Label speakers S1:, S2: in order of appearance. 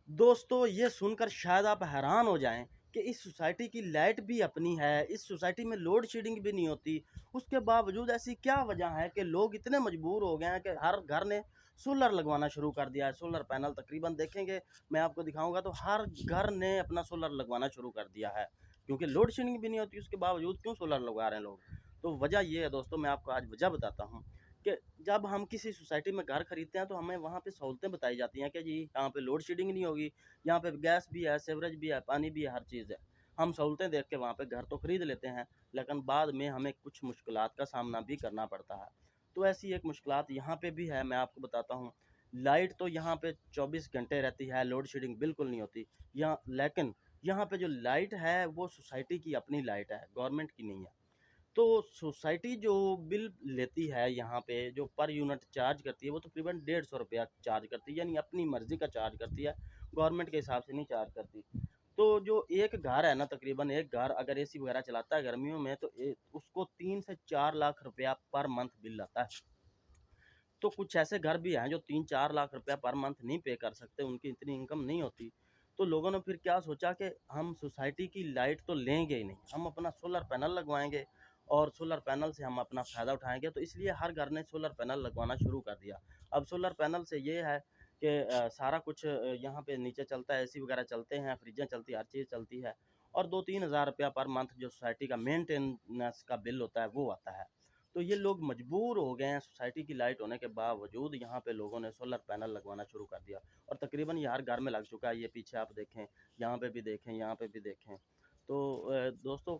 S1: दोस्तों ये सुनकर शायद आप हैरान हो जाएं कि इस सोसाइटी की लाइट भी अपनी है, इस सोसाइटी में लोड शेडिंग भी नहीं होती। उसके बावजूद ऐसी क्या वजह है कि लोग इतने मजबूर हो गए हैं कि हर घर ने सोलर लगवाना शुरू कर दिया है। सोलर पैनल तकरीबन देखेंगे, मैं आपको दिखाऊंगा तो हर घर ने अपना सोलर लगवाना शुरू कर दिया है, क्योंकि लोड शेडिंग भी नहीं होती। उसके बावजूद क्यों सोलर लगवा रहे हैं लोग? तो वजह ये है दोस्तों, मैं आपको आज वजह बताता हूँ कि जब हम किसी सोसाइटी में घर खरीदते हैं तो हमें वहाँ पे सहूलतें बताई जाती हैं कि जी यहाँ पे लोड शेडिंग नहीं होगी, यहाँ पे गैस भी है, सीवरेज भी है, पानी भी है, हर चीज़ है। हम सहूलतें देख के वहाँ पे घर तो खरीद लेते हैं, लेकिन बाद में हमें कुछ मुश्किलात का सामना भी करना पड़ता है। तो ऐसी एक मुश्किलात यहाँ पे भी है, मैं आपको बताता हूँ। लाइट तो यहाँ पे 24 घंटे रहती है, लोड शेडिंग बिल्कुल नहीं होती यहाँ। लेकिन यहाँ पे जो लाइट है वो सोसाइटी की अपनी लाइट है, गवर्नमेंट की नहीं है। तो सोसाइटी जो बिल लेती है यहाँ पे, जो पर यूनिट चार्ज करती है, वो तकरीबन 150 रुपया चार्ज करती है, यानी अपनी मर्ज़ी का चार्ज करती है, गवर्नमेंट के हिसाब से नहीं चार्ज करती। तो जो एक घर है ना, तकरीबन एक घर अगर एसी वगैरह चलाता है गर्मियों में, तो उसको 3 से 4 लाख रुपया पर मंथ बिल आता है। तो कुछ ऐसे घर भी हैं जो 3-4 लाख रुपया पर मंथ नहीं पे कर सकते, उनकी इतनी इनकम नहीं होती। तो लोगों ने फिर क्या सोचा कि हम सोसाइटी की लाइट तो लेंगे ही नहीं, हम अपना सोलर पैनल लगवाएंगे और सोलर पैनल से हम अपना फ़ायदा उठाएंगे। तो इसलिए हर घर ने सोलर पैनल लगवाना शुरू कर दिया। अब सोलर पैनल से ये है कि सारा कुछ यहाँ पे नीचे चलता है, एसी वगैरह चलते हैं, फ्रिजें चलती हैं, हर चीज़ चलती है। और 2-3 हज़ार रुपया पर मंथ जो सोसाइटी का मेंटेनेंस का बिल होता है वो आता है। तो ये लोग मजबूर हो गए हैं, सोसाइटी की लाइट होने के बावजूद यहाँ पे लोगों ने सोलर पैनल लगवाना शुरू कर दिया। और तकरीबन ये हर घर में लग चुका है। ये पीछे आप देखें, यहाँ पे भी देखें, यहाँ पे भी देखें। तो दोस्तों